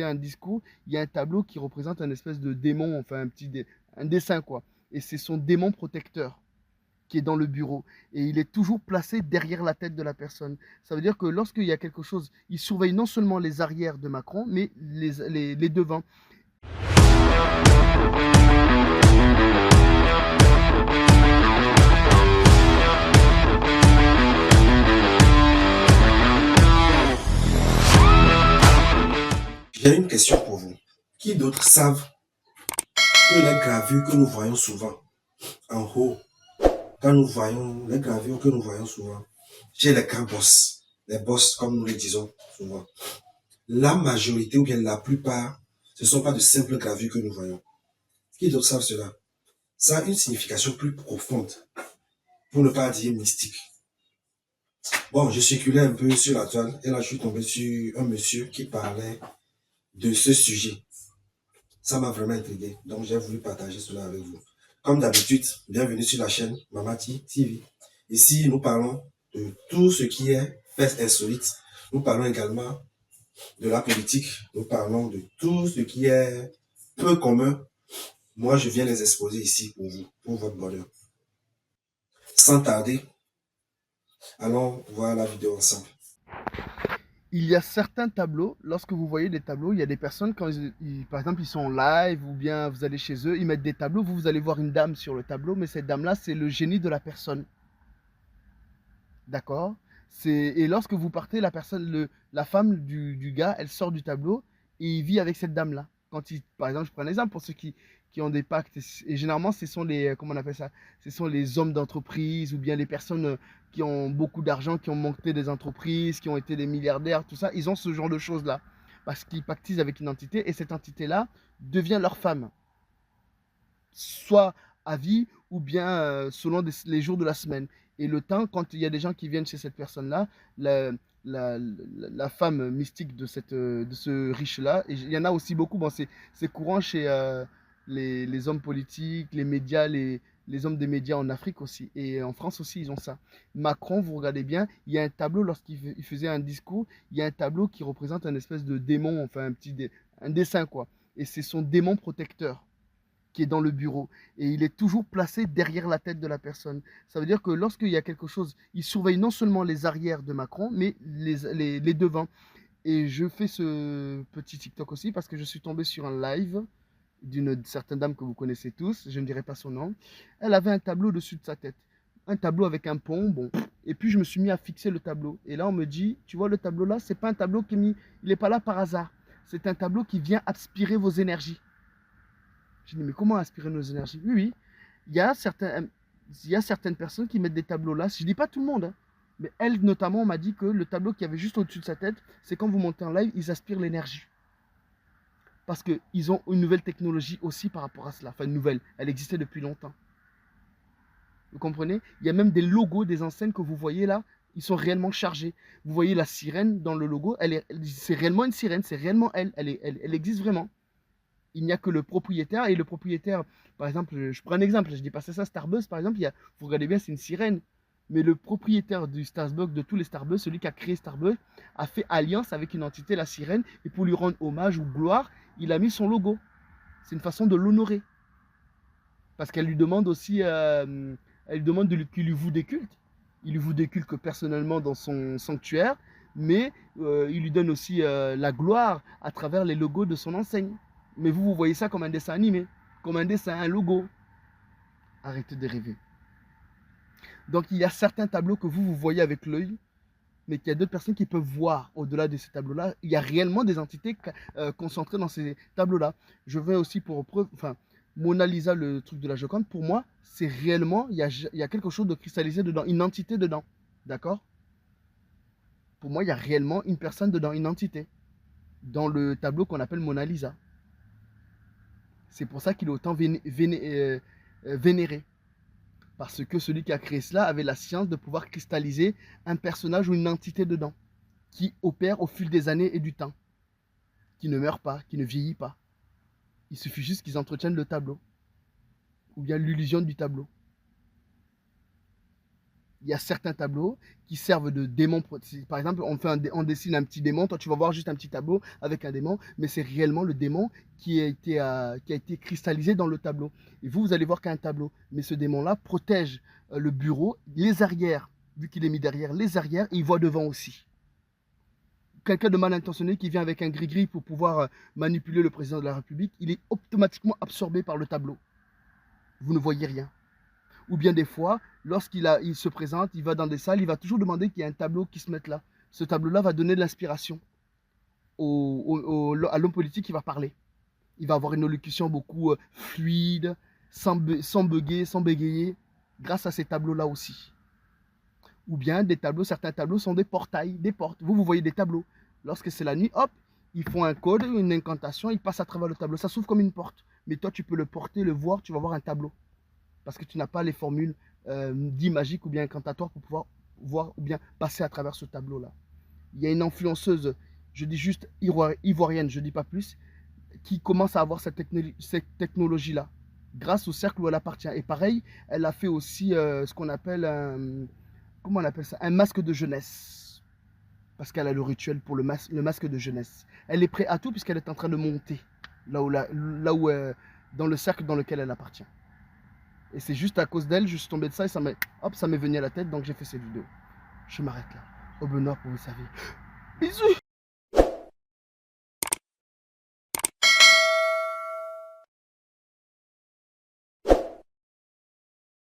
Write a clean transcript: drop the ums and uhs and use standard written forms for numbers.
un discours, il y a un tableau qui représente un espèce de démon, enfin un dessin quoi. Et c'est son démon protecteur qui est dans le bureau. Et il est toujours placé derrière la tête de la personne. Ça veut dire que lorsqu'il y a quelque chose, il surveille non seulement les arrières de Macron, mais les devants. J'ai une question pour vous. Qui d'autres savent que les gravures que nous voyons souvent en haut, quand nous voyons les gravures que nous voyons souvent chez les grands boss, les boss comme nous les disons souvent, la majorité ou bien la plupart, ce ne sont pas de simples gravures que nous voyons. Qui d'autres savent cela? Ça a une signification plus profonde, pour ne pas dire mystique. Bon, je circulais un peu sur la toile et là je suis tombé sur un monsieur qui parlait de ce sujet. Ça m'a vraiment intrigué, donc j'ai voulu partager cela avec vous. Comme d'habitude, bienvenue sur la chaîne Mamati TV. Ici, nous parlons de tout ce qui est fait insolite. Nous parlons également de la politique. Nous parlons de tout ce qui est peu commun. Moi, je viens les exposer ici pour vous, pour votre bonheur. Sans tarder, allons voir la vidéo ensemble. Il y a certains tableaux, lorsque vous voyez des tableaux, il y a des personnes, quand par exemple, ils sont en live ou bien vous allez chez eux, ils mettent des tableaux, vous allez voir une dame sur le tableau, mais cette dame-là, c'est le génie de la personne. D'accord? Et lorsque vous partez, la femme du gars, elle sort du tableau et il vit avec cette dame-là. Par exemple, je prends un exemple pour ceux qui ont des pactes, et généralement, ce sont comment on appelle ça? Ce sont les hommes d'entreprise ou bien les personnes qui ont beaucoup d'argent, qui ont monté des entreprises, qui ont été des milliardaires, tout ça. Ils ont ce genre de choses-là parce qu'ils pactisent avec une entité et cette entité-là devient leur femme, soit à vie ou bien selon les jours de la semaine. Et le temps, quand il y a des gens qui viennent chez cette personne-là, la femme mystique de ce riche-là, et il y en a aussi beaucoup, bon, c'est courant chez les hommes politiques, les médias, les hommes des médias en Afrique aussi. Et en France aussi, ils ont ça. Macron, vous regardez bien, il y a un tableau, lorsqu'il faisait un discours, il y a un tableau qui représente un espèce de démon, enfin un dessin quoi. Et c'est son démon protecteur qui est dans le bureau. Et il est toujours placé derrière la tête de la personne. Ça veut dire que lorsqu'il y a quelque chose, il surveille non seulement les arrières de Macron, mais les devants. Et je fais ce petit TikTok aussi parce que je suis tombé sur un live d'une certaine dame que vous connaissez tous, je ne dirai pas son nom. Elle avait un tableau dessus de sa tête. Un tableau avec un pont, bon. Et puis je me suis mis à fixer le tableau. Et là, on me dit, tu vois le tableau là, c'est pas un tableau qui est mis, il n'est pas là par hasard. C'est un tableau qui vient aspirer vos énergies. Je dis, mais comment aspirer nos énergies? Oui, oui. Il y a certains, il y a certaines personnes qui mettent des tableaux là. Je ne dis pas tout le monde, hein, mais elle, notamment, m'a dit que le tableau qu'il y avait juste au-dessus de sa tête, c'est quand vous montez en live, ils aspirent l'énergie. Parce qu'ils ont une nouvelle technologie aussi par rapport à cela. Enfin, une nouvelle. Elle existait depuis longtemps. Vous comprenez? Il y a même des logos des enseignes que vous voyez là. Ils sont réellement chargés. Vous voyez la sirène dans le logo. C'est réellement une sirène. C'est réellement elle. Elle existe vraiment. Il n'y a que le propriétaire. Et le propriétaire, par exemple, je prends un exemple. Je dis pas ça, Starbucks, par exemple. Vous regardez bien, c'est une sirène. Mais le propriétaire du Starbucks, de tous les Starbucks, celui qui a créé Starbucks, a fait alliance avec une entité, la sirène. Et pour lui rendre hommage ou gloire, il a mis son logo. C'est une façon de l'honorer. Parce qu'elle lui demande aussi, elle lui demande qu'il lui voue des cultes. Il lui voue des cultes que personnellement dans son sanctuaire, mais il lui donne aussi la gloire à travers les logos de son enseigne. Mais vous voyez ça comme un dessin animé, comme un dessin, un logo. Arrêtez de rêver. Donc il y a certains tableaux que vous voyez avec l'œil, mais qu'il y a d'autres personnes qui peuvent voir au-delà de ces tableaux-là. Il y a réellement des entités concentrées dans ces tableaux-là. Je vais aussi pour preuve, enfin, Mona Lisa, le truc de la Joconde, pour moi, c'est réellement, il y a quelque chose de cristallisé dedans, une entité dedans. D'accord? Pour moi, il y a réellement une personne dedans, une entité, dans le tableau qu'on appelle Mona Lisa. C'est pour ça qu'il est autant vénéré. Parce que celui qui a créé cela avait la science de pouvoir cristalliser un personnage ou une entité dedans, qui opère au fil des années et du temps, qui ne meurt pas, qui ne vieillit pas. Il suffit juste qu'ils entretiennent le tableau, ou bien l'illusion du tableau. Il y a certains tableaux qui servent de démons. Par exemple, on dessine un petit démon, toi tu vas voir juste un petit tableau avec un démon, mais c'est réellement le démon qui a été cristallisé dans le tableau. Et vous allez voir qu'il y a un tableau, mais ce démon-là protège le bureau, les arrières, vu qu'il est mis derrière, les arrières, et il voit devant aussi. Quelqu'un de mal intentionné qui vient avec un gris-gris pour pouvoir manipuler le président de la République, il est automatiquement absorbé par le tableau. Vous ne voyez rien. Ou bien des fois, il se présente, il va dans des salles, il va toujours demander qu'il y ait un tableau qui se mette là. Ce tableau-là va donner de l'inspiration à l'homme politique qui va parler. Il va avoir une élocution beaucoup fluide, sans bugger, sans bégayer, grâce à ces tableaux-là aussi. Ou bien des tableaux, certains tableaux sont des portails, des portes. Vous voyez des tableaux. Lorsque c'est la nuit, hop, ils font un code, une incantation, ils passent à travers le tableau. Ça s'ouvre comme une porte. Mais toi, tu peux le porter, le voir, tu vas voir un tableau. Parce que tu n'as pas les formules dites magiques ou bien incantatoires pour pouvoir voir ou bien passer à travers ce tableau-là. Il y a une influenceuse, je dis juste ivoirienne, je ne dis pas plus, qui commence à avoir cette technologie-là, grâce au cercle où elle appartient. Et pareil, elle a fait aussi ce qu'on appelle comment on appelle ça, un masque de jeunesse. Parce qu'elle a le rituel pour le masque de jeunesse. Elle est prête à tout puisqu'elle est en train de monter là où dans le cercle dans lequel elle appartient. Et c'est juste à cause d'elle, je suis tombé de ça et ça m'est venu à la tête, donc j'ai fait cette vidéo. Je m'arrête là. Au bonheur pour vous servir. Bisous.